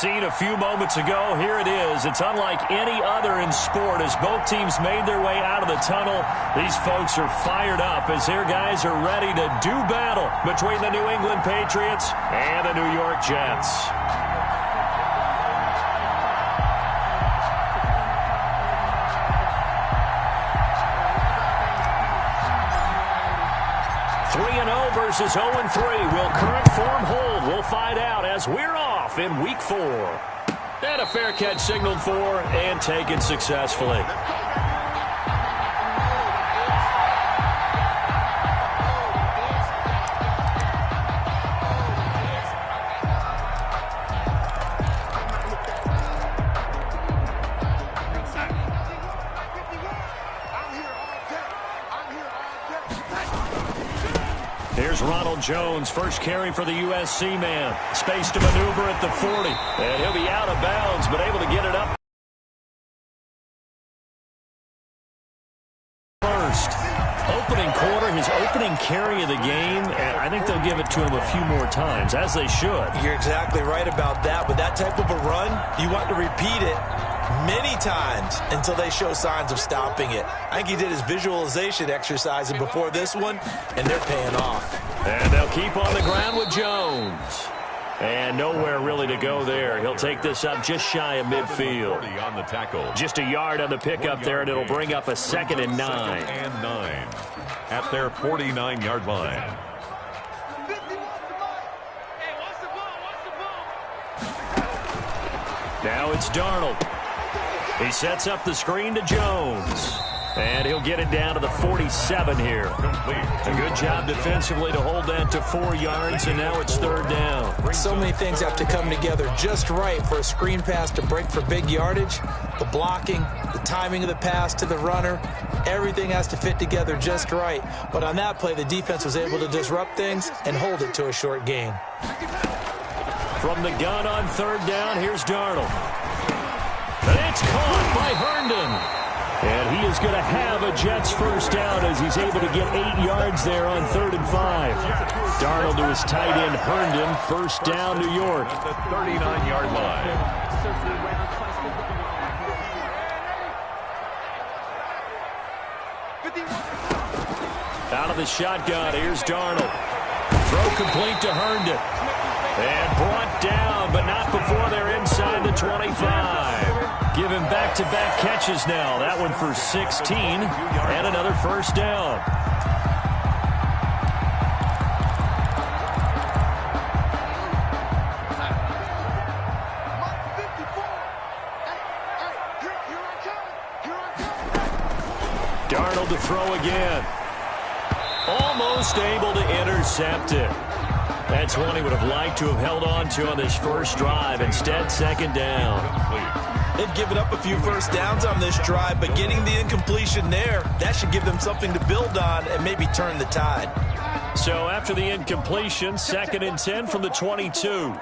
scene a few moments ago. Here it is. It's unlike any other in sport as both teams made their way out of the tunnel. These folks are fired up as their guys are ready to do battle between the New England Patriots and the New York Jets. Versus 0-3. Will current form hold? We'll find out as we're off in Week 4. And a fair catch signaled for and taken successfully. Here's Ronald Jones, first carry for the USC man. Space to maneuver at the 40. And he'll be out of bounds, but able to get it up first. Opening quarter, his opening carry of the game, and I think they'll give it to him a few more times, as they should. You're exactly right about that. With that type of a run, you want to repeat it many times until they show signs of stopping it. I think he did his visualization exercise before this one, and they're paying off. And they'll keep on the ground with Jones. And nowhere really to go there. He'll take this up just shy of midfield. On the tackle. Just a yard on the pickup there, and it'll bring up a 2nd and 9. At their 49-yard line. Now it's Darnold. He sets up the screen to Jones. And he'll get it down to the 47 here. A good job defensively to hold that to 4 yards, and now it's 3rd down. So many things have to come together just right for a screen pass to break for big yardage. The blocking, the timing of the pass to the runner, everything has to fit together just right. But on that play, the defense was able to disrupt things and hold it to a short gain. From the gun on 3rd down, here's Darnold. And it's caught by Herndon. And he is going to have a Jets first down as he's able to get 8 yards there on 3rd and 5. Darnold to his tight end Herndon, first down New York. At the 39-yard line. Out of the shotgun, here's Darnold. Throw complete to Herndon. And brought down, but not before they're inside the 25. Give him back-to-back catches now. That one for 16 and another first down. Darnold to throw again. Almost able to intercept it. That's one he would have liked to have held on to on this first drive. Instead, 2nd down. They've given up a few first downs on this drive, but getting the incompletion there, that should give them something to build on and maybe turn the tide. So after the incompletion, 2nd and 10 from the 22. To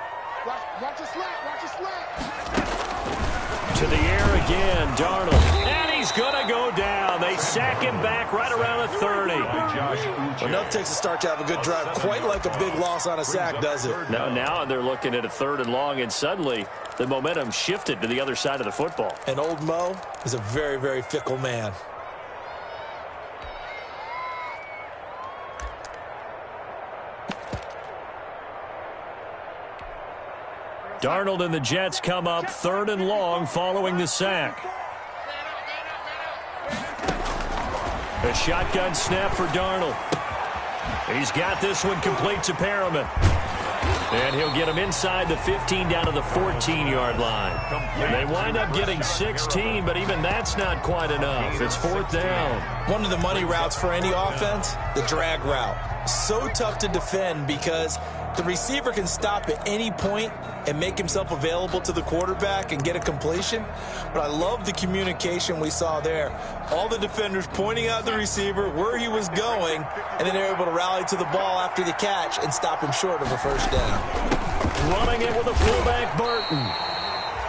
the air again, Darnold. And he's going to go down. They sack him back right around the 30. Enough takes a start to have a good drive. Quite like a big loss on a sack, does it? Now they're looking at a 3rd and long, and suddenly the momentum shifted to the other side of the football. And old Mo is a very, very fickle man. Darnold and the Jets come up 3rd and long following the sack. A shotgun snap for Darnold. He's got this one complete to Perriman. And he'll get him inside the 15 down to the 14-yard line. They wind up getting 16, but even that's not quite enough. It's 4th down. One of the money routes for any offense, the drag route. So tough to defend because the receiver can stop at any point and make himself available to the quarterback and get a completion. But I love the communication we saw there. All the defenders pointing out the receiver, where he was going, and then they're able to rally to the ball after the catch and stop him short of a first down. Running it with a fullback, Burton.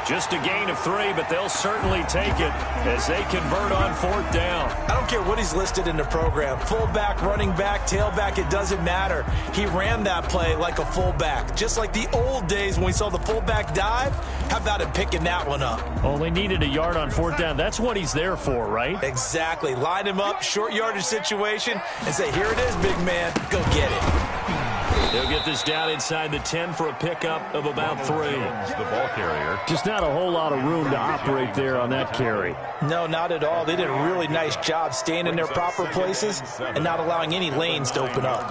Just a gain of 3, but they'll certainly take it as they convert on 4th down. I don't care what he's listed in the program. Fullback, running back, tailback, it doesn't matter. He ran that play like a fullback. Just like the old days when we saw the fullback dive. How about him picking that one up? Only needed a yard on 4th down. That's what he's there for, right? Exactly. Line him up, short yardage situation, and say, here it is, big man. Go get it. They'll get this down inside the 10 for a pickup of about 3. The ball carrier. Just not a whole lot of room to operate there on that carry. No, not at all. They did a really nice job staying in their proper places and not allowing any lanes to open up.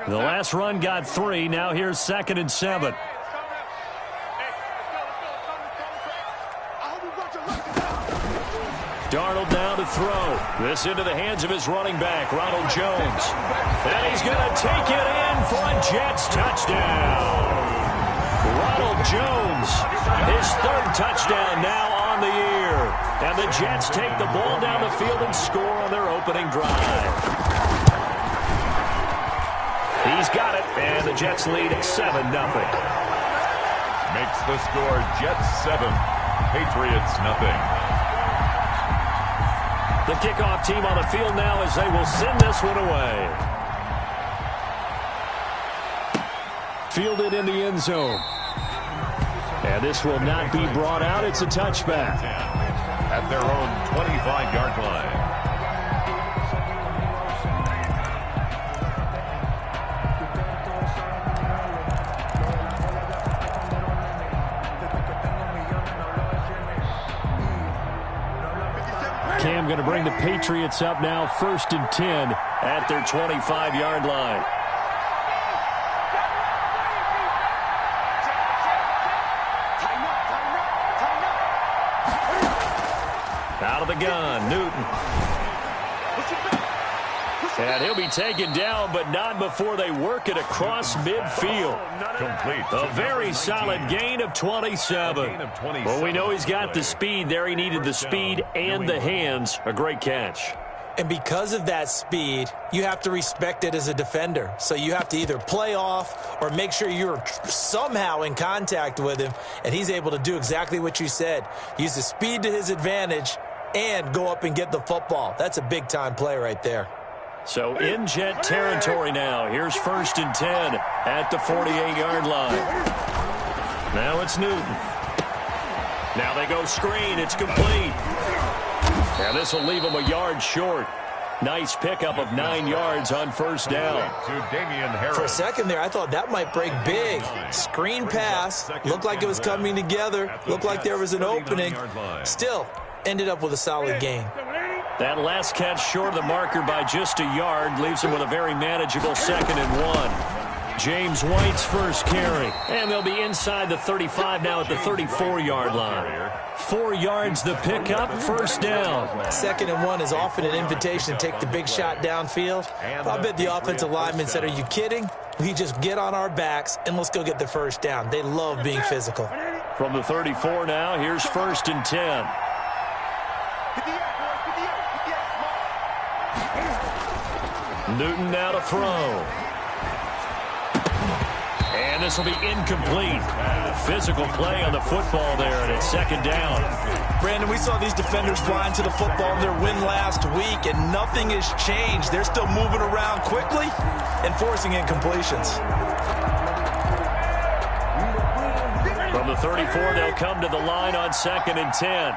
The last run got 3. Now here's 2nd and 7. Darnold now to throw. This into the hands of his running back, Ronald Jones. And he's going to take it in for a Jets touchdown. Ronald Jones, his 3rd touchdown now on the year. And the Jets take the ball down the field and score on their opening drive. He's got it, and the Jets lead 7-0. Makes the score Jets 7, Patriots nothing. The kickoff team on the field now as they will send this one away. Fielded in the end zone. And this will not be brought out. It's a touchback. At their own 25-yard line. Cam going to bring the Patriots up now, 1st and 10 at their 25-yard line. Out of the gun, Newton. And he'll be taken down, but not before they work it across midfield. Complete. A very solid gain of 27. Well, we know he's got the speed there. He needed the speed and the hands. A great catch. And because of that speed, you have to respect it as a defender. So you have to either play off or make sure you're somehow in contact with him. And he's able to do exactly what you said. Use the speed to his advantage and go up and get the football. That's a big-time play right there. So in Jet territory now. Here's 1st and 10 at the 48-yard line. Now it's Newton. Now they go screen. It's complete. And this will leave them a yard short. Nice pickup of 9 yards on 1st down. For a second there, I thought that might break big. Screen pass. Looked like it was coming together. Looked like there was an opening. Still ended up with a solid gain. That last catch short of the marker by just a yard leaves him with a very manageable 2nd and 1. James White's first carry. And they'll be inside the 35 now at the 34-yard line. 4 yards the pickup, 1st down. 2nd and 1 is often an invitation to take the big shot downfield. I bet the offensive lineman said, are you kidding? We just get on our backs and let's go get the 1st down. They love being physical. From the 34 now, here's 1st and 10. Newton now to throw. And this will be incomplete. Physical play on the football there, and it's 2nd down. Brandon, we saw these defenders flying to the football in their win last week, and nothing has changed. They're still moving around quickly and forcing incompletions. From the 34, they'll come to the line on 2nd and 10.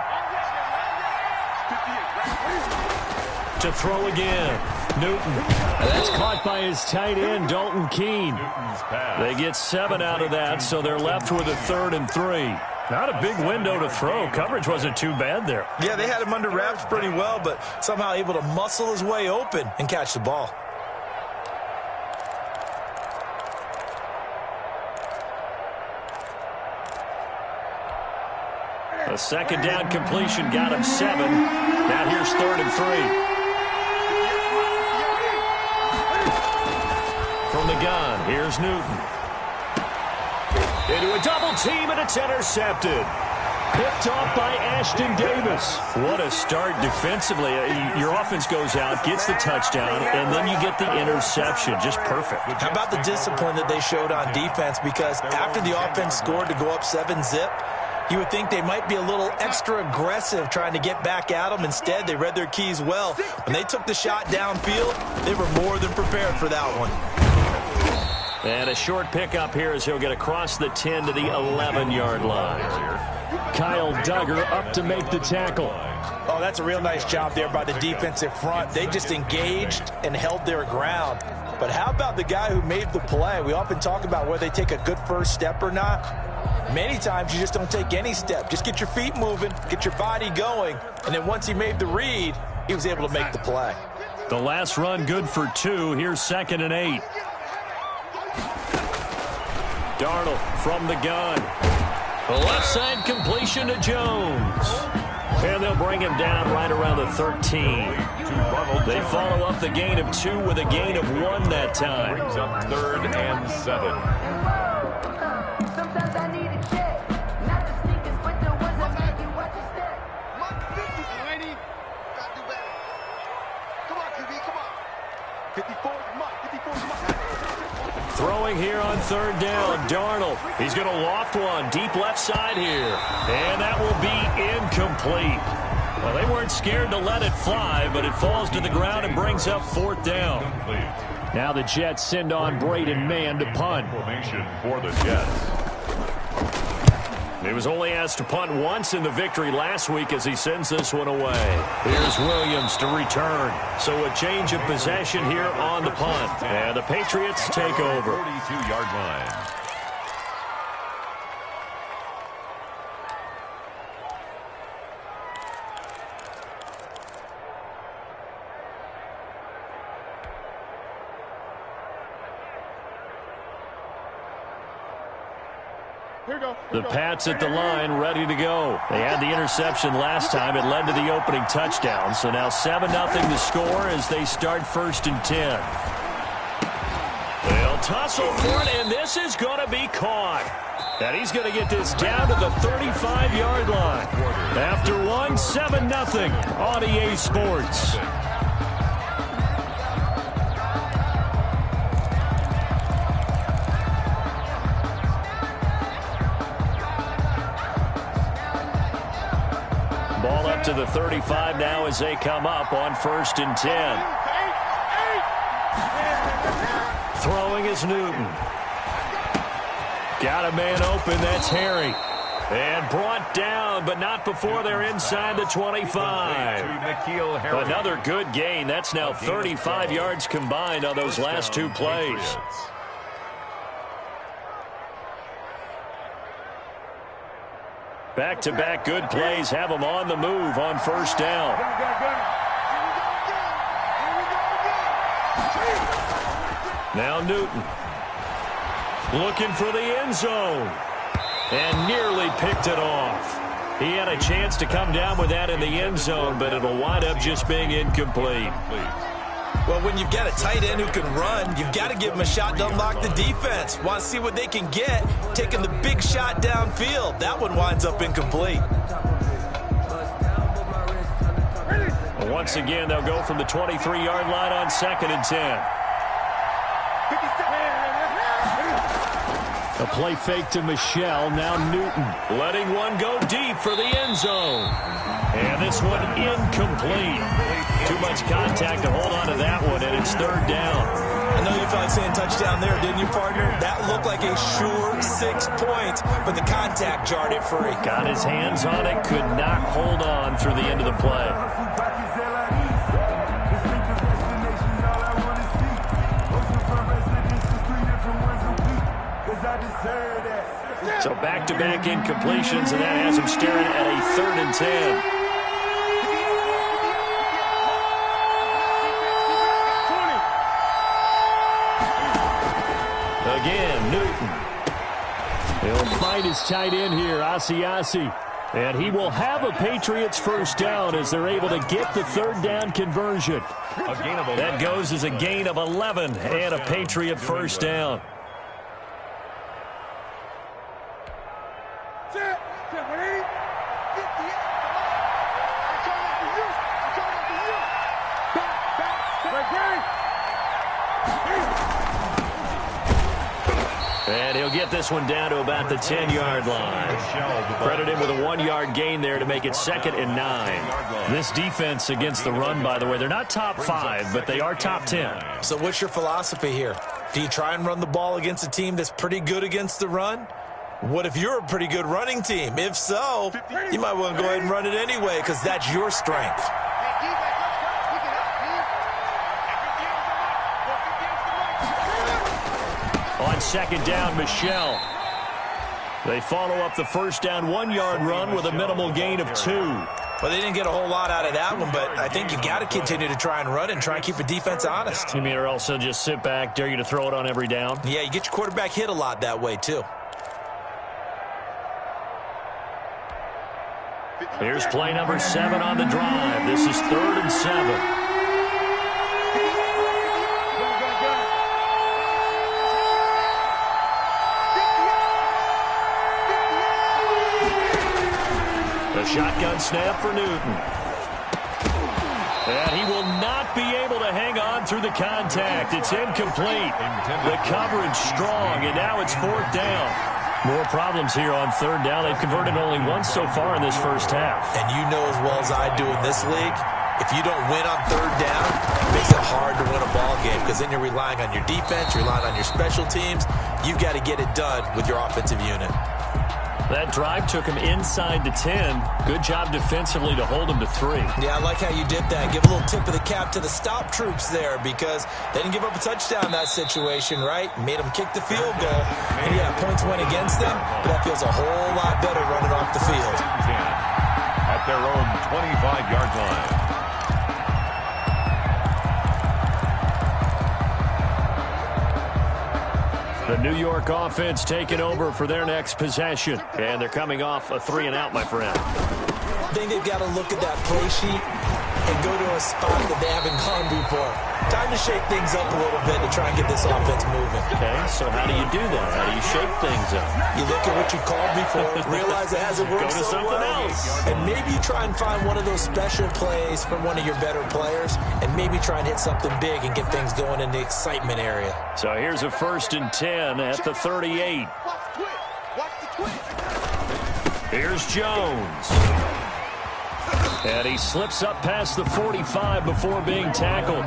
To throw again. Newton. That's caught by his tight end, Dalton Keene. They get 7 out of that, so they're left with a 3rd and 3. Not a big window to throw. Coverage wasn't too bad there. Yeah, they had him under wraps pretty well, but somehow able to muscle his way open and catch the ball. A 2nd down completion got him 7. Now here's 3rd and 3. From the gun, here's Newton. Into a double team, and it's intercepted. Picked off by Ashton Davis. What a start defensively. Your offense goes out, gets the touchdown, and then you get the interception. Just perfect. How about the discipline that they showed on defense? Because after the offense scored to go up 7-zip, you would think they might be a little extra aggressive trying to get back at them. Instead, they read their keys well. When they took the shot downfield, they were more than prepared for that one. And a short pickup here as he'll get across the 10 to the 11-yard line. Kyle Duggar up to make the tackle. Oh, that's a real nice job there by the defensive front. They just engaged and held their ground. But how about the guy who made the play? We often talk about whether they take a good first step or not. Many times you just don't take any step. Just get your feet moving, get your body going, and then once he made the read, he was able to make the play. The last run good for 2. Here's 2nd and 8. Darnold from the gun. Left side completion to Jones. And they'll bring him down right around the 13. They follow up the gain of 2 with a gain of 1 that time. Brings up 3rd and 7. Sometimes I need a check. Not the sneakers, but the ones that make you watch your step. Gotta do better. Come on, QB, come on. 54, come on. 54, come on. Throwing here on 3rd down, Darnold. He's going to loft one deep left side here. And that will be incomplete. Well, they weren't scared to let it fly, but it falls to the ground and brings up 4th down. Now the Jets send on Braden Mann to punt. Formation for the Jets. He was only asked to punt once in the victory last week as he sends this one away. Here's Williams to return. So a change of possession here on the punt. And the Patriots take over. 42-yard line. The Pats at the line, ready to go. They had the interception last time. It led to the opening touchdown. So now 7-0 to score as they start 1st and 10. They'll tussle for it, and this is going to be caught. And he's going to get this down to the 35-yard line. After 7-0 on EA Sports. Ball up to the 35 now as they come up on 1st and 10. Throwing is Newton. Got a man open, that's Harry. And brought down, but not before they're inside the 25. Another good gain. That's now 35 yards combined on those last 2 plays. Back-to-back good plays have them on the move on 1st down. Now Newton. Looking for the end zone. And nearly picked it off. He had a chance to come down with that in the end zone, but it'll wind up just being incomplete. Well, when you've got a tight end who can run, you've got to give him a shot to unlock the defense. Want to see what they can get, taking the big shot downfield. That one winds up incomplete. Well, once again, they'll go from the 23-yard line on 2nd and 10. A play fake to Michelle. Now Newton letting one go deep for the end zone. And this one incomplete. Too much contact to hold on to that one, and it's 3rd down. I know you felt like saying touchdown there, didn't you, partner? That looked like a sure 6 points, but the contact jarred it free. Got his hands on it, could not hold on through the end of the play. So back-to-back incompletions, and that has him staring at a 3rd and 10. Again, Newton. He'll find his tight end here, Asiasi. And he will have a Patriots 1st down as they're able to get the 3rd down conversion. That goes as a gain of 11 and a Patriot 1st down. And he'll get this one down to about the 10-yard line. Credit him with a 1-yard gain there to make it 2nd and 9. This defense against the run, by the way, they're not top 5, but they are top 10. So what's your philosophy here? Do you try and run the ball against a team that's pretty good against the run? What if you're a pretty good running team? If so, you might want to go ahead and run it anyway because that's your strength. On 2nd down, Michelle. They follow up the 1st down 1-yard run with a minimal gain of 2. Well, they didn't get a whole lot out of that one, but I think you got to continue to try and run and try and keep the defense honest. You mean, or else they'll just sit back, dare you to throw it on every down? Yeah, you get your quarterback hit a lot that way, too. Here's play number 7 on the drive. This is 3rd and 7. The shotgun snap for Newton. And he will not be able to hang on through the contact. It's incomplete. The coverage strong, and now it's 4th down. More problems here on 3rd down. They've converted only once so far in this first half. And you know as well as I do in this league, if you don't win on 3rd down, it makes it hard to win a ball game because then you're relying on your defense, you're relying on your special teams. You've got to get it done with your offensive unit. That drive took him inside the 10. Good job defensively to hold him to 3. Yeah, I like how you did that. Give a little tip of the cap to the stop troops there because they didn't give up a touchdown in that situation, right? Made them kick the field goal. And yeah, points went against them, but that feels a whole lot better running off the field. At their own 25-yard line. The New York offense taking over for their next possession. And they're coming off a 3-and-out, my friend. I think they've got to look at that play sheet and go to a spot that they haven't gone before. Time to shake things up a little bit to try and get this offense moving. Okay, so how do you do that? How do you shake things up? You look at what you called before, realize it hasn't worked Go to so something well, else. and maybe you try and find one of those special plays from one of your better players, and maybe try and hit something big and get things going in the excitement area. So here's a 1st and 10 at the 38. Watch the twist. Here's Jones. And he slips up past the 45 before being tackled.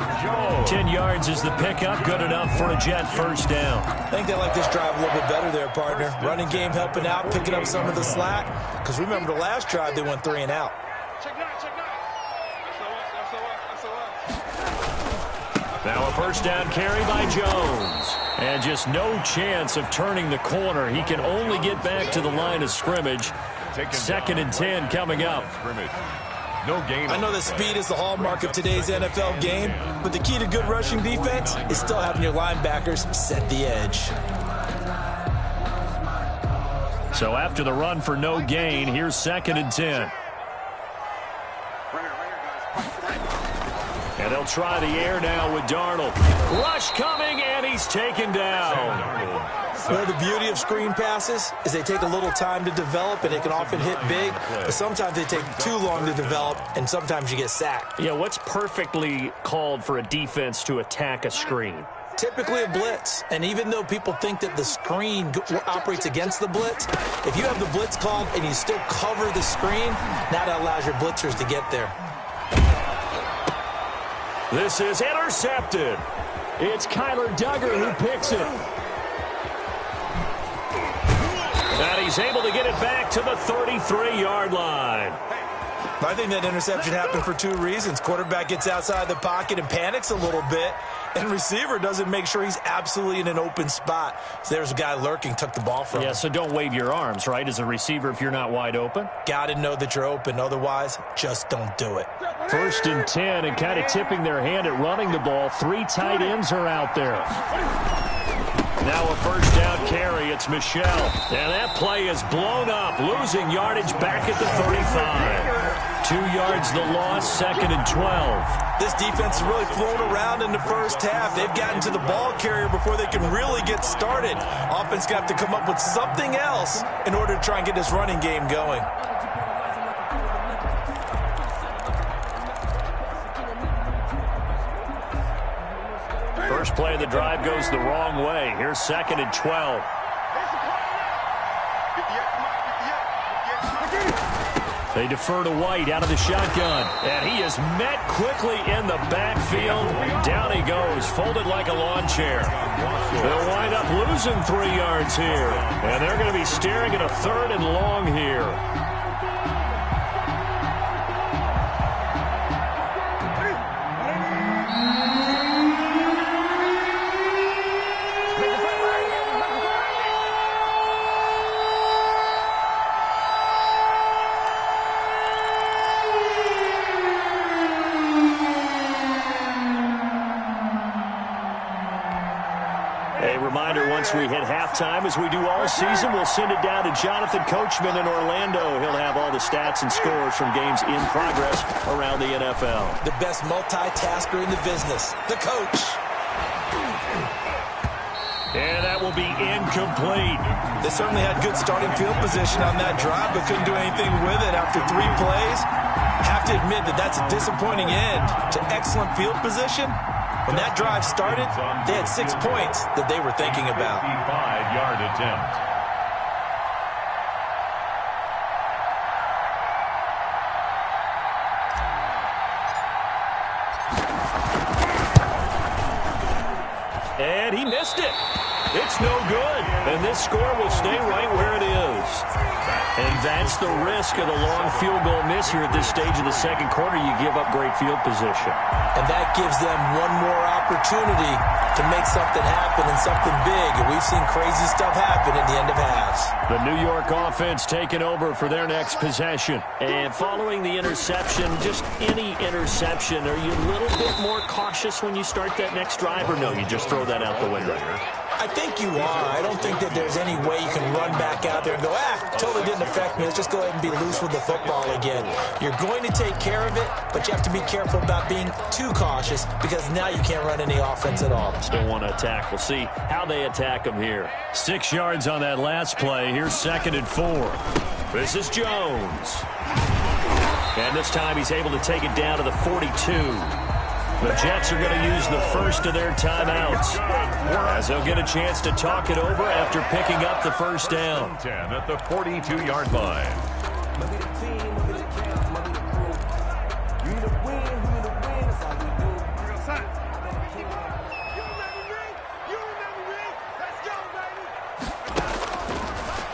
10 yards is the pickup. Good enough for a Jet 1st down. I think they like this drive a little bit better there, partner. Running game helping out, picking up some of the slack. Because remember the last drive, they went 3-and-out. Check nine. That's Now a 1st down carry by Jones. And just no chance of turning the corner. He can only get back to the line of scrimmage. 2nd and 10 coming up. No gain. I know that speed is the hallmark of today's NFL game, but the key to good rushing defense is still having your linebackers set the edge. So after the run for no gain, here's 2nd and 10. And they'll try the air now with Darnold. Rush coming, and he's taken down. Well, the beauty of screen passes is they take a little time to develop, and they can often hit big, but sometimes they take too long to develop, and sometimes you get sacked. Yeah, what's perfectly called for a defense to attack a screen? Typically a blitz, and even though people think that the screen operates against the blitz, if you have the blitz called and you still cover the screen, now that allows your blitzers to get there. This is intercepted. It's Kyler Duggar who picks it. And he's able to get it back to the 33-yard line. I think that interception happened for 2 reasons. Quarterback gets outside the pocket and panics a little bit, and receiver doesn't make sure he's absolutely in an open spot. So there's a guy lurking, took the ball from him. Yeah, so don't wave your arms, right, as a receiver if you're not wide open. Got to know that you're open. Otherwise, just don't do it. 1st and 10, and kind of tipping their hand at running the ball. 3 tight ends are out there. Now a 1st down carry. It's Michelle. And that play is blown up, losing yardage back at the 35. 2 yards the loss, 2nd and 12. This defense has really flown around in the first half. They've gotten to the ball carrier before they can really get started. Offense going to have to come up with something else in order to try and get this running game going. First play of the drive goes the wrong way. Here's 2nd and 12. They defer to White out of the shotgun. And he is met quickly in the backfield. Down he goes, folded like a lawn chair. They'll wind up losing 3 yards here. And they're going to be staring at a 3rd and long here. Once we hit halftime, as we do all season, we'll send it down to Jonathan Coachman in Orlando. He'll have all the stats and scores from games in progress around the NFL. The best multitasker in the business, the coach. And that will be incomplete. They certainly had good starting field position on that drive, but couldn't do anything with it after 3 plays. Have to admit that that's a disappointing end to excellent field position. When that drive started, they had 6 points that they were thinking about. 5-yard attempt. And he missed it. It's no good. And this score will stay right where it is. And that's the risk of the long field goal miss here at this stage of the second quarter. You give up great field position. And that gives them one more opportunity to make something happen and something big. And we've seen crazy stuff happen at the end of halves. The New York offense taking over for their next possession. And following the interception, just any interception, are you a little bit more cautious when you start that next drive, or no, you just throw that out the window? I think you are. I don't think that there's any way you can run back out there and go, totally didn't affect me. Let's just go ahead and be loose with the football again. You're going to take care of it, but you have to be careful about being too cautious because now you can't run any offense at all. Still want to attack. We'll see how they attack them here. 6 yards on that last play. Here's 2nd and 4. This is Jones. And this time he's able to take it down to the 42. The Jets are going to use the first of their timeouts as they'll get a chance to talk it over after picking up the first down. 10 at the 42-yard line.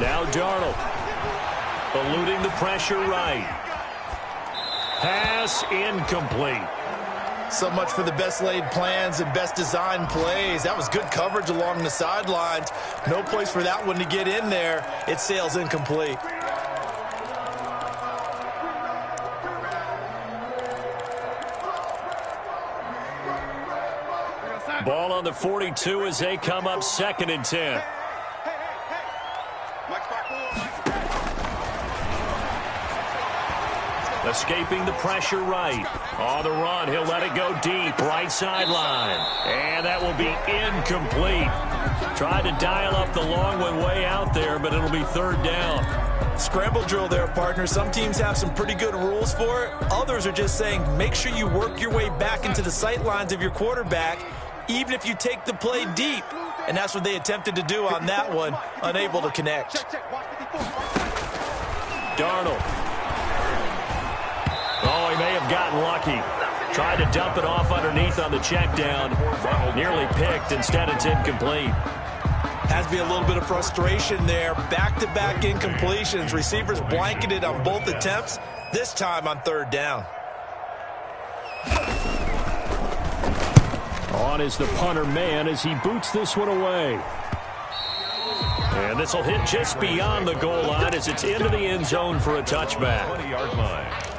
Now Darnold eluding the pressure right. Pass incomplete. So much for the best laid plans and best designed plays. That was good coverage along the sidelines. No place for that one to get in there. It sails incomplete. Ball on the 42 as they come up 2nd and 10. Escaping the pressure right. On the run, he'll let it go deep. Right sideline. And that will be incomplete. Tried to dial up the long one way out there, but it'll be 3rd down. Scramble drill there, partner. Some teams have some pretty good rules for it. Others are just saying make sure you work your way back into the sight lines of your quarterback, even if you take the play deep. And that's what they attempted to do on that one, unable to connect. Darnold. Oh, he may have gotten lucky. Tried to dump it off underneath on the check down. Nearly picked. Instead, it's incomplete. Has to be a little bit of frustration there. Back-to-back incompletions. Receivers blanketed on both attempts, this time on 3rd down. On is the punter man as he boots this one away. And this will hit just beyond the goal line as it's into the end zone for a touchback. 20-yard line.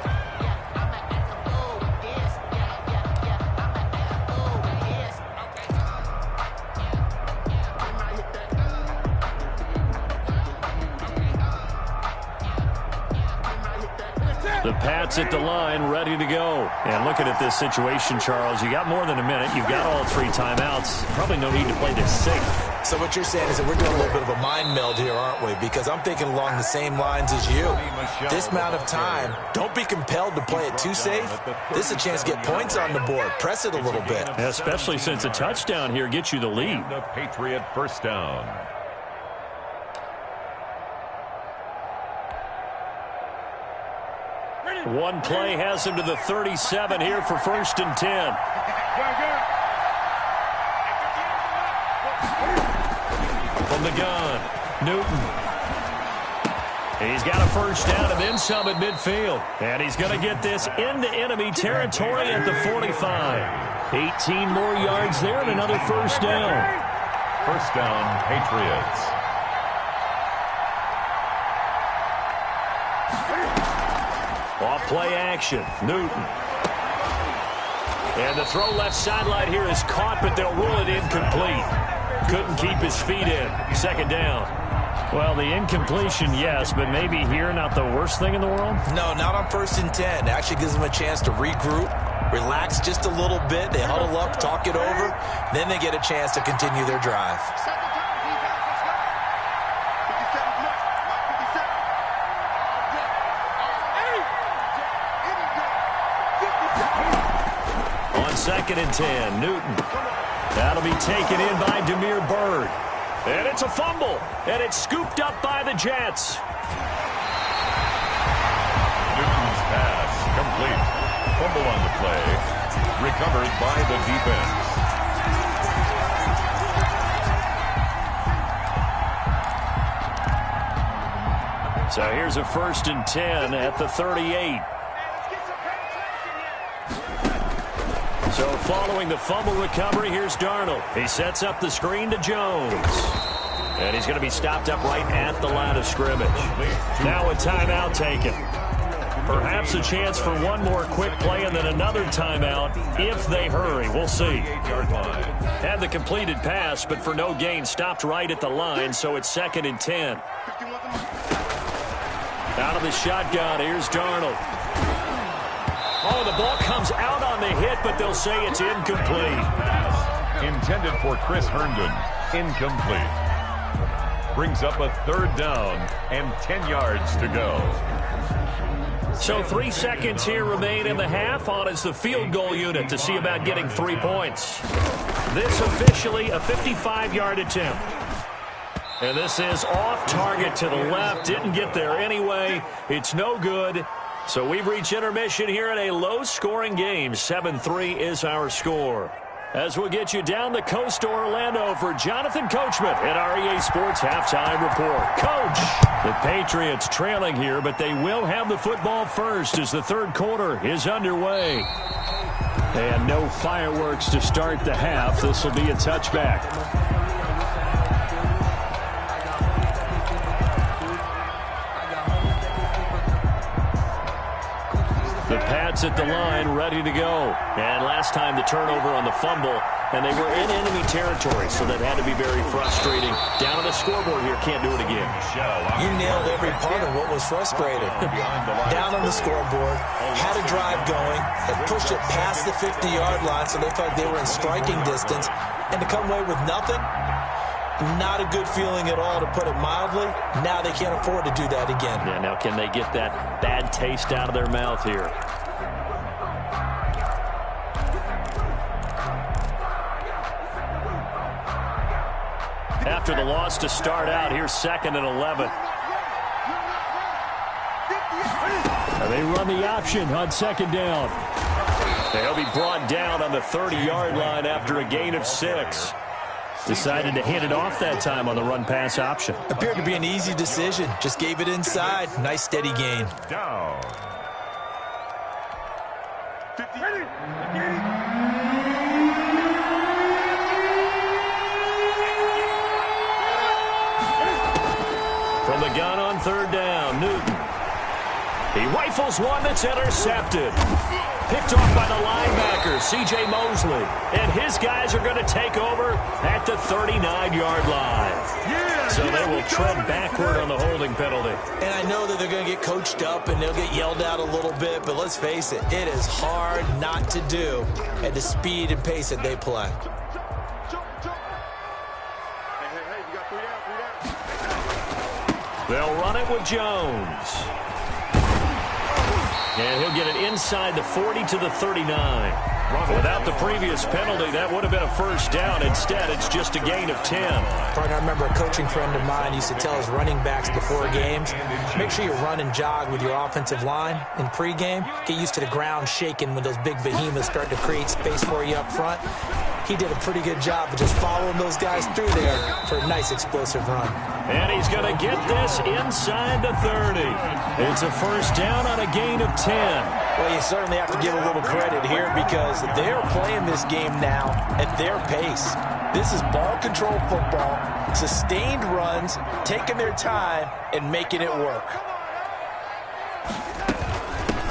The Pats at the line, ready to go. And looking at this situation, Charles, you got more than a minute. You've got all 3 timeouts. Probably no need to play this safe. So what you're saying is that we're doing a little bit of a mind meld here, aren't we? Because I'm thinking along the same lines as you. This amount of time, don't be compelled to play it too safe. This is a chance to get points on the board. Press it a little bit. Especially since a touchdown here gets you the lead. The Patriot first down. One play has him to the 37 here for 1st and 10. From the gun, Newton. He's got a first down and then some at midfield. And he's going to get this into enemy territory at the 45. 18 more yards there and another first down. First down, Patriots. Off play action, Newton. And the throw left sideline here is caught, but they'll rule it incomplete. Couldn't keep his feet in. 2nd down. Well, the incompletion, yes, but maybe here not the worst thing in the world? No, not on 1st and 10. Actually gives them a chance to regroup, relax just a little bit. They huddle up, talk it over. Then they get a chance to continue their drive. On 2nd and 10, Newton. That'll be taken in by Demir Bird. And it's a fumble. And it's scooped up by the Jets. Newton's pass complete. Fumble on the play. Recovered by the defense. So here's a 1st and 10 at the 38. So following the fumble recovery, here's Darnold. He sets up the screen to Jones. And he's going to be stopped up right at the line of scrimmage. Now a timeout taken. Perhaps a chance for one more quick play and then another timeout if they hurry. We'll see. Had the completed pass, but for no gain, stopped right at the line, so it's 2nd and 10. Out of the shotgun, here's Darnold. Oh, the ball comes out on the hit, but they'll say it's incomplete. Intended for Chris Herndon. Incomplete. Brings up a 3rd down and 10 yards to go. So 3 seconds here remain in the half. On is the field goal unit to see about getting 3 points. This officially a 55-yard attempt. And this is off target to the left. Didn't get there anyway. It's no good. So we've reached intermission here in a low-scoring game. 7-3 is our score. As we'll get you down the coast to Orlando for Jonathan Coachman at our EA Sports Halftime Report. Coach, the Patriots trailing here, but they will have the football first as the 3rd quarter is underway. And no fireworks to start the half. This will be a touchback. The Pats at the line, ready to go. And last time the turnover on the fumble, and they were in enemy territory, so that had to be very frustrating. Down on the scoreboard here, can't do it again. You nailed every part of what was frustrating. Down on the scoreboard, had a drive going, had pushed it past the 50-yard line, so they felt they were in striking distance, and to come away with nothing, not a good feeling at all, to put it mildly. Now they can't afford to do that again. Yeah, now can they get that bad taste out of their mouth here? After the loss to start out, here's 2nd and 11. And they run the option on 2nd down. They'll be brought down on the 30-yard line after a gain of 6. Decided to hand it off that time on the run-pass option. Appeared to be an easy decision. Just gave it inside. Nice, steady gain. Down. 50. From the gun on 3rd down, Newton. He rifles one that's intercepted. Picked off by the linebacker, C.J. Mosley. And his guys are going to take over at the 39-yard line. So they will tread backward on the holding penalty. And I know that they're going to get coached up and they'll get yelled at a little bit, but let's face it, it is hard not to do at the speed and pace that they play. Hey, They'll run it with Jones. And he'll get it inside the 40 to the 39. Without the previous penalty, that would have been a first down. Instead, it's just a gain of 10. Partner, I remember a coaching friend of mine used to tell his running backs before games, make sure you run and jog with your offensive line in pregame. Get used to the ground shaking when those big behemoths start to create space for you up front. He did a pretty good job of just following those guys through there for a nice explosive run. And he's going to get this inside the 30. It's a first down on a gain of 10. Well, you certainly have to give a little credit here because they're playing this game now at their pace. This is ball control football, sustained runs, taking their time and making it work.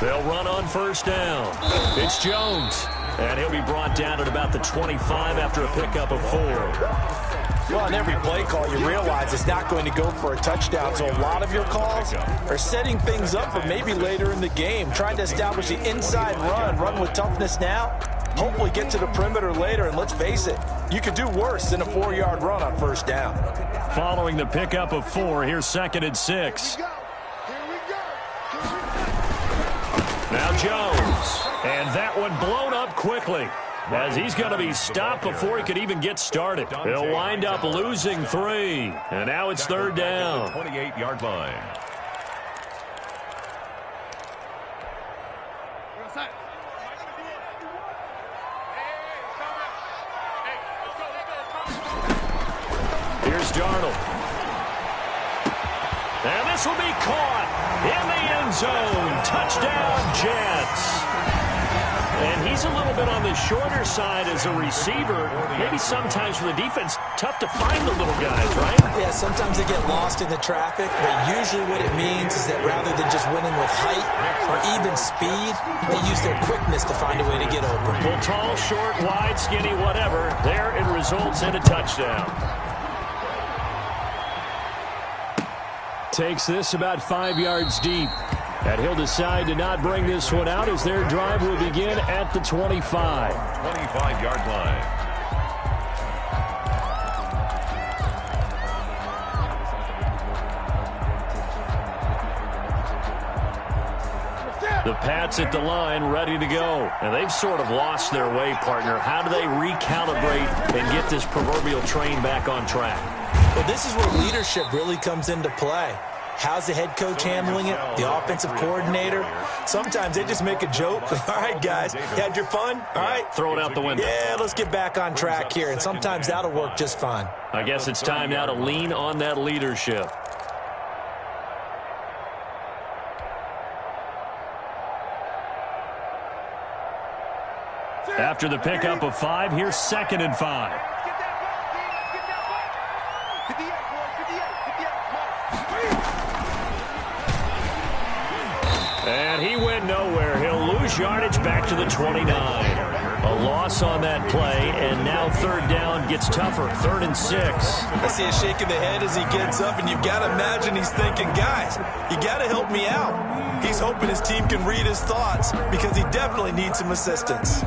They'll run on first down. It's Jones. And he'll be brought down at about the 25 after a pickup of 4. Well, on every play call, you realize it's not going to go for a touchdown. So a lot of your calls are setting things up for maybe later in the game, trying to establish the inside run with toughness now, hopefully get to the perimeter later. And let's face it, you could do worse than a 4-yard run on first down. Following the pickup of 4, here's 2nd and 6. Now Jones. And that one blown up quickly as he's going to be stopped before he could even get started. He'll wind up losing 3. And now it's 3rd down. 28-yard line. Here's Darnold. And this will be caught in the end zone. Touchdown, Jets. And he's a little bit on the shorter side as a receiver. Maybe sometimes for the defense, tough to find the little guys, right? Yeah, sometimes they get lost in the traffic, but usually what it means is that rather than just winning with height or even speed, they use their quickness to find a way to get open. Well, tall, short, wide, skinny, whatever, there it results in a touchdown. Takes this about 5 yards deep. And he'll decide to not bring this one out as their drive will begin at the 25. 25-yard line. The Pats at the line ready to go. And they've sort of lost their way, partner. How do they recalibrate and get this proverbial train back on track? Well, this is where leadership really comes into play. How's the head coach handling it? The offensive coordinator? Sometimes they just make a joke. All right, guys, you had your fun? All right. Throw it out the window. Yeah, let's get back on track here. And sometimes that'll work just fine. I guess it's time now to lean on that leadership. After the pickup of 5, here's 2nd and 5. And he went nowhere. He'll lose yardage back to the 29. A loss on that play, and now 3rd down gets tougher. 3rd and 6. I see a shake of the head as he gets up, and you've got to imagine he's thinking, guys, you got to help me out. He's hoping his team can read his thoughts because he definitely needs some assistance.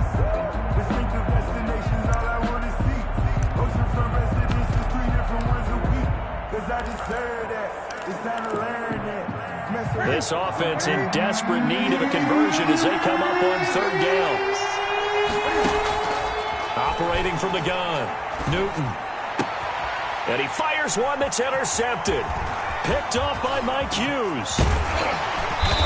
This offense in desperate need of a conversion as they come up on 3rd down. Operating from the gun, Newton. And he fires one that's intercepted. Picked off by Mike Hughes.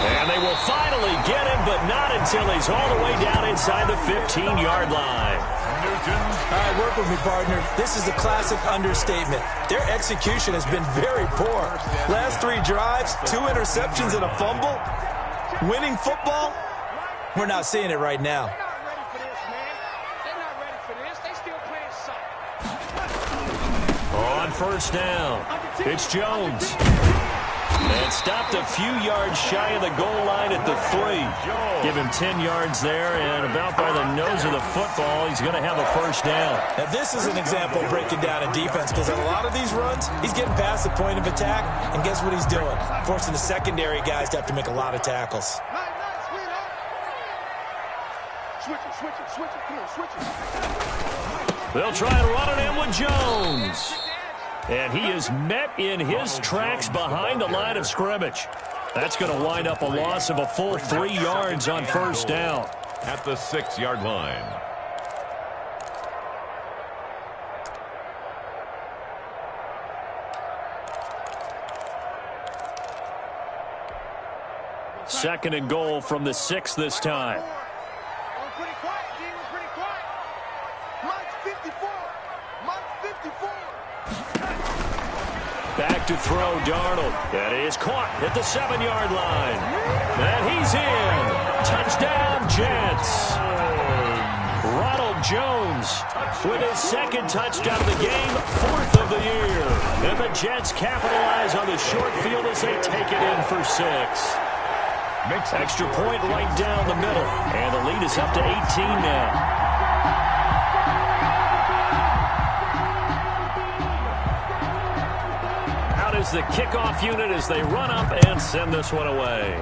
And they will finally get him, but not until he's all the way down inside the 15-yard line. All right, work with me, partner. This is a classic understatement. Their execution has been very poor. Last 3 drives, 2 interceptions and a fumble. Winning football? We're not seeing it right now. On 1st down, it's Jones. And stopped a few yards shy of the goal line at the 3. Give him 10 yards there, and about by the nose of the football, he's going to have a 1st down. Now, this is an example of breaking down a defense because on a lot of these runs, he's getting past the point of attack, and guess what he's doing? Forcing the secondary guys to have to make a lot of tackles. They'll try and run it in with Jones. And he is met in his tracks behind the line of scrimmage. That's going to wind up a loss of a full 3 yards on first down. At the 6-yard line. Second and goal from the 6 this time. Pretty quiet, G. We're pretty quiet. Mike's 54. Mike's 54. Back to throw, Darnold. That is caught at the 7-yard line. And he's in. Touchdown, Jets. Ronald Jones with his second touchdown of the game, 4th of the year. And the Jets capitalize on the short field as they take it in for 6. Extra point right down the middle. And the lead is up to 18 now. Out is the kickoff unit as they run up and send this one away.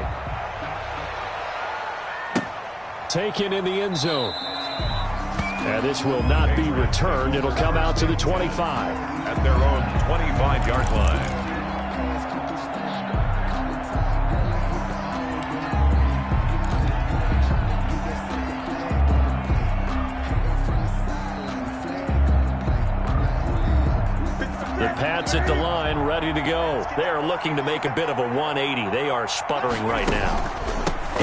Taken in the end zone. And this will not be returned. It'll come out to the 25. At their own 25-yard line. The Pats at the line, ready to go. They are looking to make a bit of a 180. They are sputtering right now.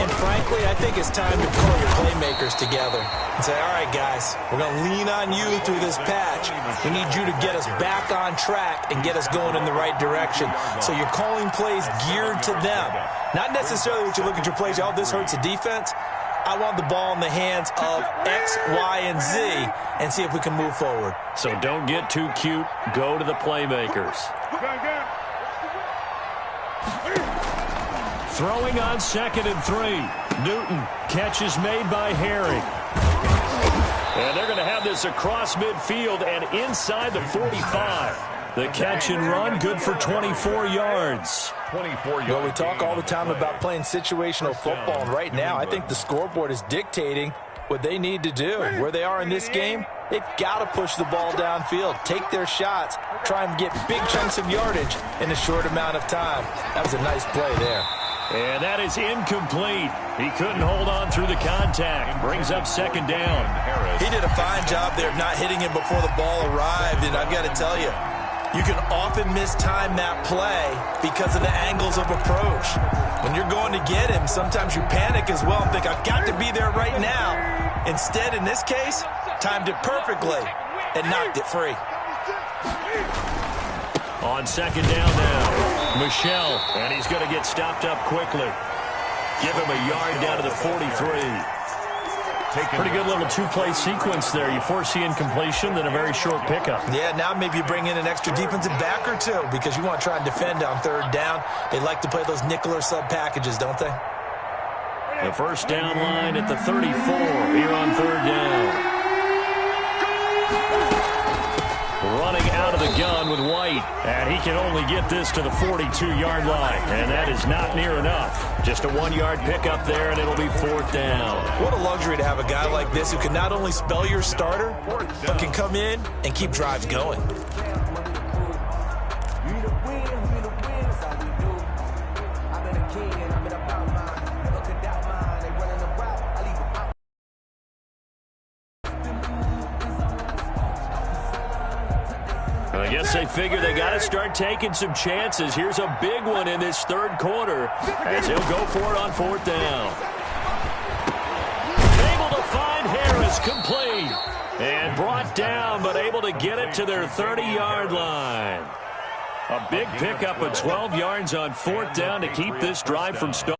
And frankly, I think it's time to pull your playmakers together and say, all right, guys, we're going to lean on you through this patch. We need you to get us back on track and get us going in the right direction. So you're calling plays geared to them. Not necessarily what you look at your plays, oh, this hurts the defense. I want the ball in the hands of X, Y, and Z and see if we can move forward. So don't get too cute. Go to the playmakers. Throwing on 2nd and 3. Newton. Catch is made by Herring. And they're going to have this across midfield and inside the 45. The catch and run, good for 24 yards. 24 yards. Well, we talk all the time about playing situational football, and right now I think the scoreboard is dictating what they need to do. Where they are in this game, they've got to push the ball downfield, take their shots, try and get big chunks of yardage in a short amount of time. That was a nice play there. And that is incomplete. He couldn't hold on through the contact. Brings up 2nd down. He did a fine job there of not hitting him before the ball arrived, and I've got to tell you, you can often mistime that play because of the angles of approach. When you're going to get him, sometimes you panic as well and think, I've got to be there right now. Instead, in this case, timed it perfectly and knocked it free. On 2nd down now, Michelle, and he's going to get stopped up quickly. Give him a yard down to the 43. Pretty good little 2-play sequence there. You force the incompletion, then a very short pickup. Yeah, now maybe you bring in an extra defensive back or two because you want to try and defend on 3rd down. They like to play those nickel or sub packages, don't they? The first down line at the 34 here on 3rd down. Running out of the gun with White, and he can only get this to the 42-yard line, and that is not near enough. Just a 1-yard pickup there, and it'll be 4th down. What a luxury to have a guy like this who can not only spell your starter, but can come in and keep drives going. I guess they figure they got to start taking some chances. Here's a big one in this 3rd quarter as he'll go for it on 4th down. Able to find Harris, complete. And brought down, but able to get it to their 30-yard line. A big pickup of 12 yards on 4th down to keep this drive from starting.